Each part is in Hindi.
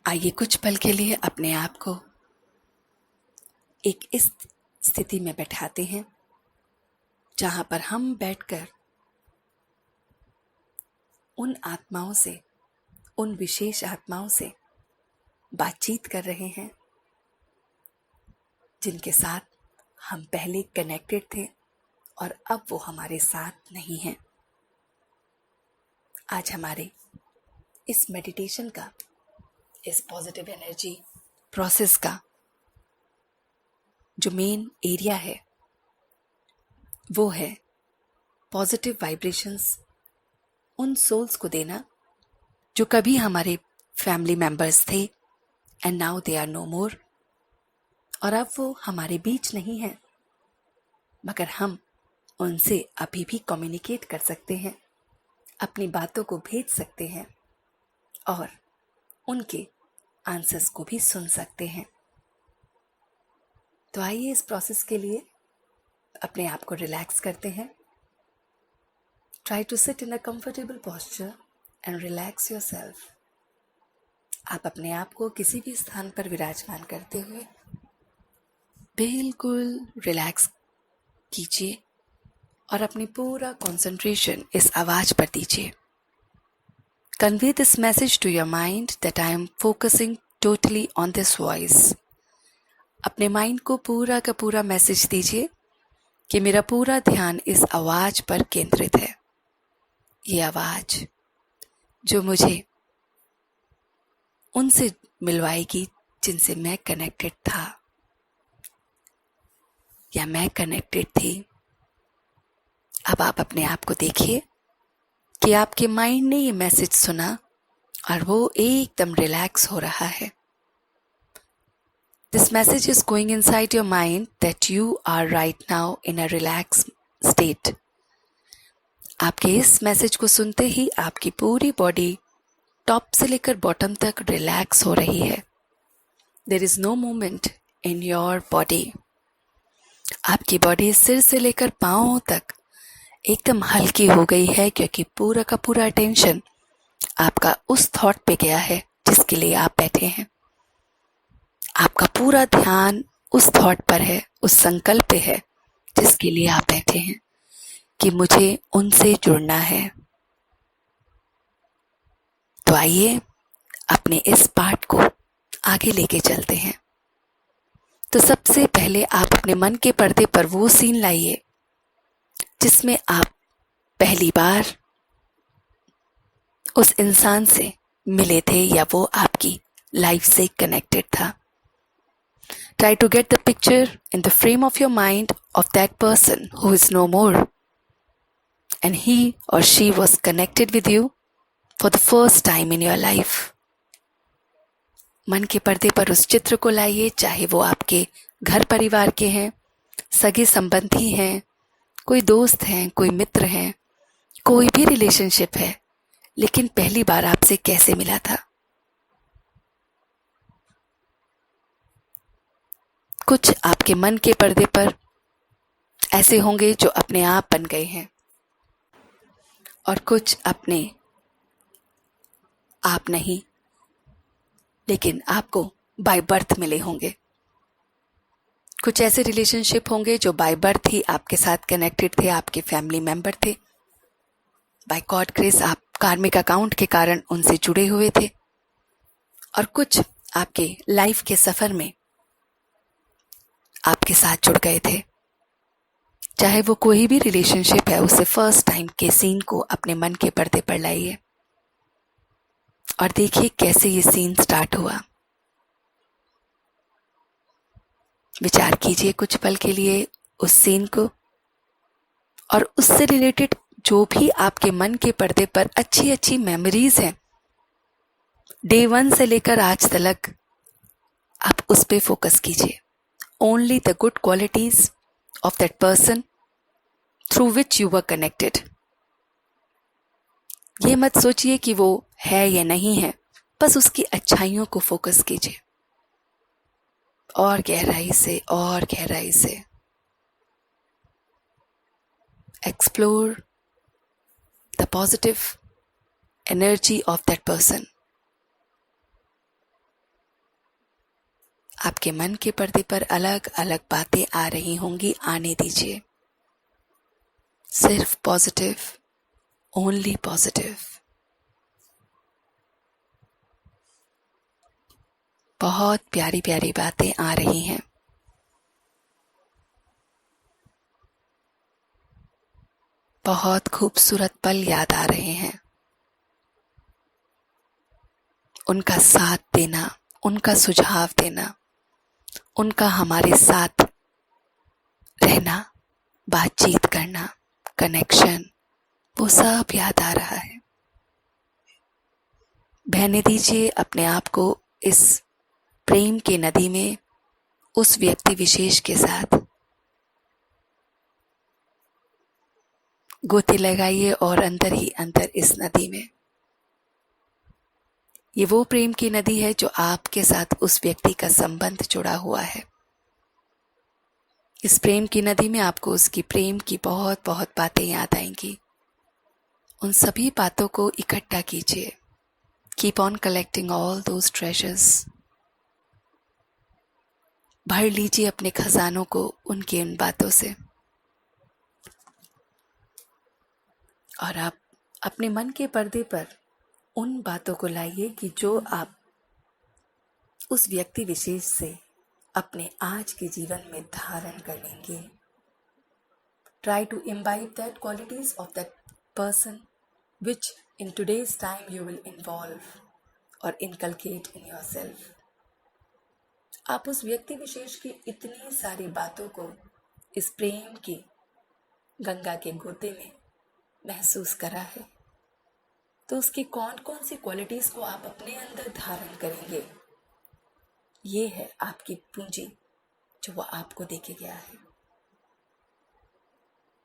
आइए कुछ पल के लिए अपने आप को एक इस स्थिति में बैठाते हैं जहां पर हम बैठकर उन आत्माओं से, उन विशेष आत्माओं से बातचीत कर रहे हैं जिनके साथ हम पहले कनेक्टेड थे और अब वो हमारे साथ नहीं हैं। आज हमारे इस मेडिटेशन का, इस पॉजिटिव एनर्जी प्रोसेस का जो मेन एरिया है वो है पॉजिटिव वाइब्रेशंस उन सोल्स को देना जो कभी हमारे फैमिली मेंबर्स थे and now they are no more, और अब वो हमारे बीच नहीं है, मगर हम उनसे अभी भी कम्युनिकेट कर सकते हैं, अपनी बातों को भेज सकते हैं और उनके आंसर्स को भी सुन सकते हैं। तो आइए इस प्रोसेस के लिए अपने आप को रिलैक्स करते हैं। Try to sit in a comfortable posture and relax yourself. आप अपने आप को किसी भी स्थान पर विराजमान करते हुए बिल्कुल रिलैक्स कीजिए और अपनी पूरा कंसंट्रेशन इस आवाज पर दीजिए। Convey this message to your mind that I am focusing totally on this voice. अपने माइंड को पूरा का पूरा मैसेज दीजिए कि मेरा पूरा ध्यान इस आवाज पर केंद्रित है। ये आवाज जो मुझे उनसे मिलवाएगी जिनसे मैं कनेक्टेड था या मैं कनेक्टेड थी। अब आप अपने आप को देखिए कि आपके माइंड ने ये मैसेज सुना और वो एकदम रिलैक्स हो रहा है। This message is going inside your mind that you are right now in a relaxed state. आपके इस मैसेज को सुनते ही आपकी पूरी बॉडी टॉप से लेकर बॉटम तक रिलैक्स हो रही है। There is no movement in your body. आपकी बॉडी सिर से लेकर पांव तक एकदम हल्की हो गई है क्योंकि पूरा का पूरा अटेंशन आपका उस थॉट पे गया है जिसके लिए आप बैठे हैं। आपका पूरा ध्यान उस थॉट पर है, उस संकल्प पे है जिसके लिए आप बैठे हैं कि मुझे उनसे जुड़ना है। तो आइए अपने इस पार्ट को आगे लेके चलते हैं। तो सबसे पहले आप अपने मन के पर्दे पर वो सीन लाइए जिसमें आप पहली बार उस इंसान से मिले थे या वो आपकी लाइफ से कनेक्टेड था। Try to get the picture in the frame of your mind of that person who is no more, and he or she was connected with you for the first time in your life. मन के पर्दे पर उस चित्र को लाइए, चाहे वो आपके घर परिवार के हैं, सगे संबंधी हैं, कोई दोस्त हैं, कोई मित्र हैं, कोई भी रिलेशनशिप है, लेकिन पहली बार आपसे कैसे मिला था। कुछ आपके मन के पर्दे पर ऐसे होंगे जो अपने आप बन गए हैं और कुछ अपने आप नहीं, लेकिन आपको बाय बर्थ मिले होंगे। कुछ ऐसे रिलेशनशिप होंगे जो बाय बर्थ ही आपके साथ कनेक्टेड थे, आपके फैमिली मेंबर थे। बाय गॉड ग्रेस आप कार्मिक अकाउंट के कारण उनसे जुड़े हुए थे। और कुछ आपके लाइफ के सफर में आपके साथ जुड़ गए थे। चाहे वो कोई भी रिलेशनशिप है, उसे फर्स्ट टाइम के सीन को अपने मन के पर्दे पर लाइए और देखिए कैसे ये सीन स्टार्ट हुआ। विचार कीजिए कुछ पल के लिए उस सीन को और उससे रिलेटेड जो भी आपके मन के पर्दे पर अच्छी अच्छी मेमोरीज हैं, डे 1 से लेकर आज तक, आप उस पे फोकस कीजिए। Only the good qualities of that person through which you were connected. ये मत सोचिए कि वो है या नहीं है, बस उसकी अच्छाइयों को फोकस कीजिए और गहराई से और गहराई से explore the positive energy of that person. आपके मन के पर्दे पर अलग अलग बातें आ रही होंगी, आने दीजिए। सिर्फ पॉजिटिव, ओनली पॉजिटिव। बहुत प्यारी प्यारी बातें आ रही हैं। बहुत खूबसूरत पल याद आ रहे हैं। उनका साथ देना, उनका सुझाव देना, उनका हमारे साथ रहना, बातचीत करना, कनेक्शन, वो सब याद आ रहा है। बहने दीजिए अपने आप को इस प्रेम की नदी में, उस व्यक्ति विशेष के साथ गोते लगाइए और अंदर ही अंदर इस नदी में। ये वो प्रेम की नदी है जो आपके साथ उस व्यक्ति का संबंध जुड़ा हुआ है। इस प्रेम की नदी में आपको उसकी प्रेम की बहुत बहुत बातें याद आएंगी। उन सभी बातों को इकट्ठा कीजिए। Keep on collecting all those treasures. भर लीजिए अपने खजानों को उनकी उन बातों से। और आप अपने मन के पर्दे पर उन बातों को लाइए कि जो आप उस व्यक्ति विशेष से अपने आज के जीवन में धारण कर लेंगे। Try to imbibe that qualities of that person which in today's time you will involve or inculcate in yourself. आप उस व्यक्ति विशेष की इतनी सारी बातों को इस प्रेम की गंगा के गोते में महसूस करा है, तो उसकी कौन कौन सी क्वालिटीज को आप अपने अंदर धारण करेंगे, ये है आपकी पूंजी जो वो आपको देके गया है।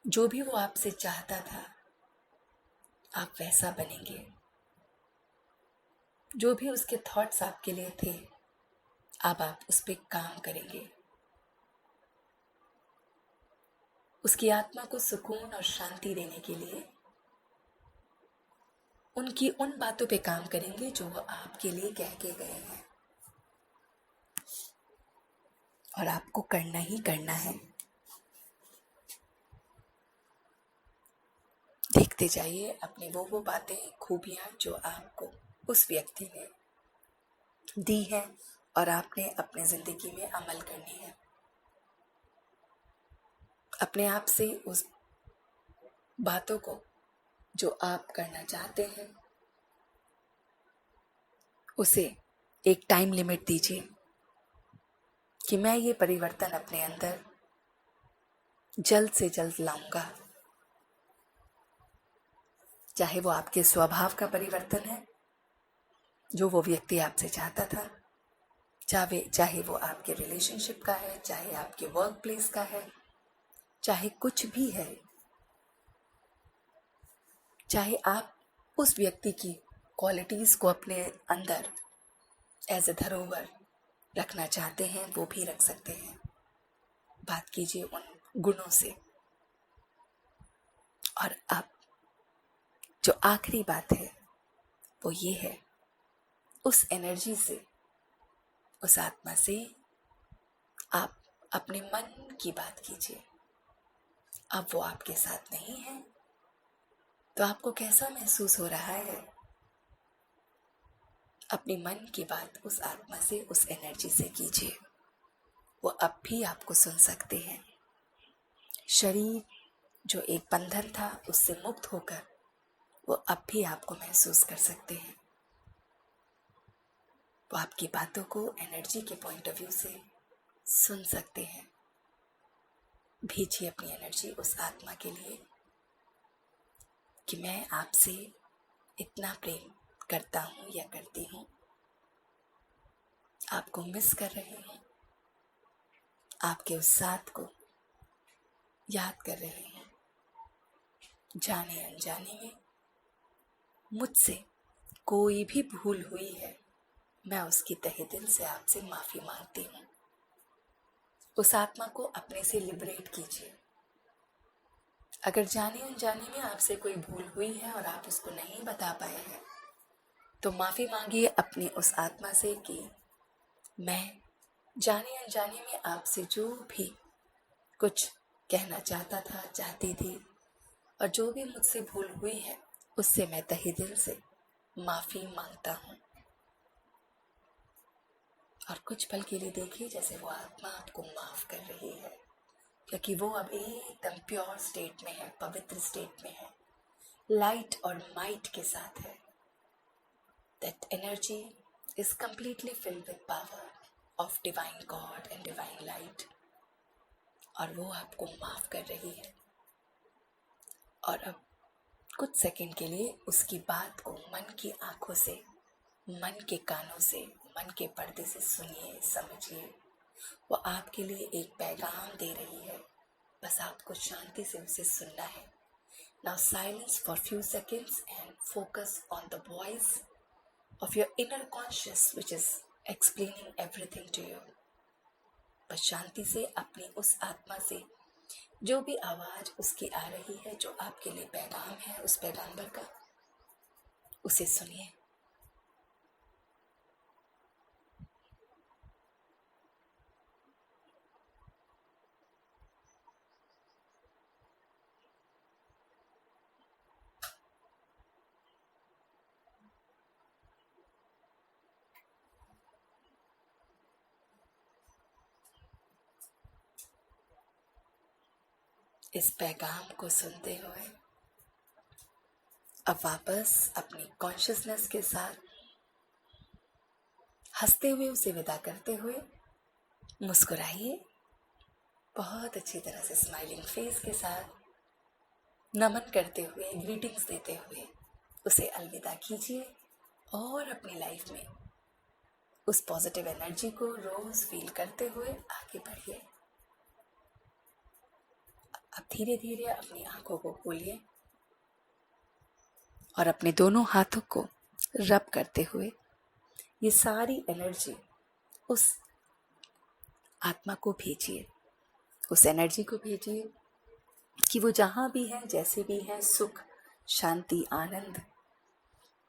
जो भी वो आपसे चाहता था आप वैसा बनेंगे। जो भी उसके थॉट्स आपके लिए थे अब आप उस पर काम करेंगे। उसकी आत्मा को सुकून और शांति देने के लिए उनकी उन बातों पे काम करेंगे जो वो आपके लिए कह के गए हैं। और आपको करना ही करना है। देखते जाइए अपनी वो बातें, खूबियां जो आपको उस व्यक्ति ने दी है और आपने अपने जिंदगी में अमल करनी है। अपने आप से उस बातों को जो आप करना चाहते हैं उसे एक टाइम लिमिट दीजिए कि मैं ये परिवर्तन अपने अंदर जल्द से जल्द लाऊंगा। चाहे वो आपके स्वभाव का परिवर्तन है जो वो व्यक्ति आपसे चाहता था, चाहे वो आपके रिलेशनशिप का है, चाहे आपके वर्क प्लेस का है, चाहे कुछ भी है, चाहे आप उस व्यक्ति की क्वालिटीज को अपने अंदर एज ए धरोहर रखना चाहते हैं, वो भी रख सकते हैं। बात कीजिए उन गुणों से। और अब जो आखिरी बात है वो ये है, उस एनर्जी से, उस आत्मा से आप अपने मन की बात कीजिए। अब वो आपके साथ नहीं है तो आपको कैसा महसूस हो रहा है? अपने मन की बात उस आत्मा से, उस एनर्जी से कीजिए। वो अब भी आपको सुन सकते हैं। शरीर जो एक बंधन था उससे मुक्त होकर वो अब भी आपको महसूस कर सकते हैं। वो आपकी बातों को एनर्जी के पॉइंट ऑफ व्यू से सुन सकते हैं। भेजिए अपनी एनर्जी उस आत्मा के लिए कि मैं आपसे इतना प्रेम करता हूँ या करती हूँ, आपको मिस कर रही हूँ, आपके उस साथ को याद कर रही हूँ। जाने अनजाने में मुझसे कोई भी भूल हुई है, मैं उसकी तहे दिल से आपसे माफी मांगती हूँ। उस आत्मा को अपने से लिबरेट कीजिए। अगर जाने अनजाने में आपसे कोई भूल हुई है और आप उसको नहीं बता पाए हैं तो माफी मांगिए अपनी उस आत्मा से कि मैं जाने अनजाने में आपसे जो भी कुछ कहना चाहता था, चाहती थी, और जो भी मुझसे भूल हुई है उससे मैं तहे दिल से माफ़ी मांगता हूँ। और कुछ पल के लिए देखिए जैसे वो आत्मा आपको माफ़ कर रही है, क्योंकि वो अब एकदम प्योर स्टेट में है, पवित्र स्टेट में है, लाइट और माइट के साथ है। That energy is completely filled with power of divine God and divine light। और वो आपको माफ़ कर रही है। और अब कुछ सेकंड के लिए उसकी बात को मन की आंखों से, मन के कानों से, मन के पर्दे से सुनिए, समझिए। वो आपके लिए एक पैगाम दे रही है, बस आपको शांति से उसे सुनना है। Now silence for few seconds and focus on the voice of your inner conscious which is explaining everything to you। बस शांति से अपनी उस आत्मा से जो भी आवाज उसकी आ रही है, जो आपके लिए पैगाम है उस पैगाम्बर का, उसे सुनिए। इस पैगाम को सुनते हुए अब वापस अपनी कॉन्शियसनेस के साथ हंसते हुए उसे विदा करते हुए मुस्कुराइए, बहुत अच्छी तरह से स्माइलिंग फेस के साथ नमन करते हुए, ग्रीटिंग्स देते हुए उसे अलविदा कीजिए और अपनी लाइफ में उस पॉजिटिव एनर्जी को रोज फील करते हुए आगे बढ़िए। अब धीरे धीरे अपनी आंखों को खोलिए और अपने दोनों हाथों को रब करते हुए ये सारी एनर्जी उस आत्मा को भेजिए, उस एनर्जी को भेजिए कि वो जहाँ भी है, जैसे भी है, सुख, शांति, आनंद,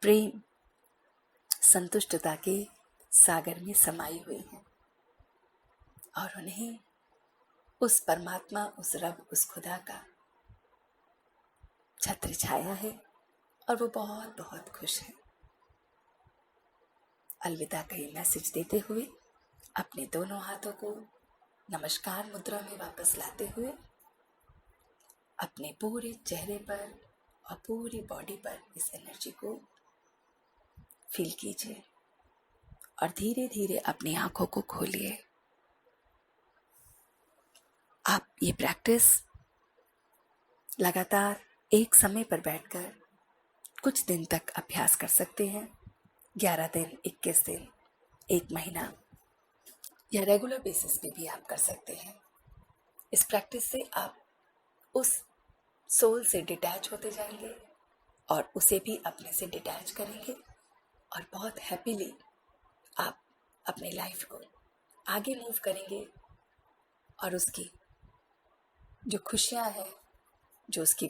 प्रेम, संतुष्टता के सागर में समाई हुई है। और उन्हें उस परमात्मा, उस रब, उस खुदा का छत्र छाया है और वो बहुत बहुत खुश है। अलविदा का ये मैसेज देते हुए अपने दोनों हाथों को नमस्कार मुद्रा में वापस लाते हुए अपने पूरे चेहरे पर और पूरी बॉडी पर इस एनर्जी को फील कीजिए और धीरे धीरे अपनी आंखों को खोलिए। आप ये प्रैक्टिस लगातार एक समय पर बैठकर कुछ दिन तक अभ्यास कर सकते हैं। 11 दिन, 21 दिन, 1 महीना या रेगुलर बेसिस पे भी आप कर सकते हैं। इस प्रैक्टिस से आप उस सोल से डिटैच होते जाएंगे और उसे भी अपने से डिटैच करेंगे और बहुत हैप्पीली आप अपने लाइफ को आगे मूव करेंगे और उसकी जो खुशियां हैं, जो उसकी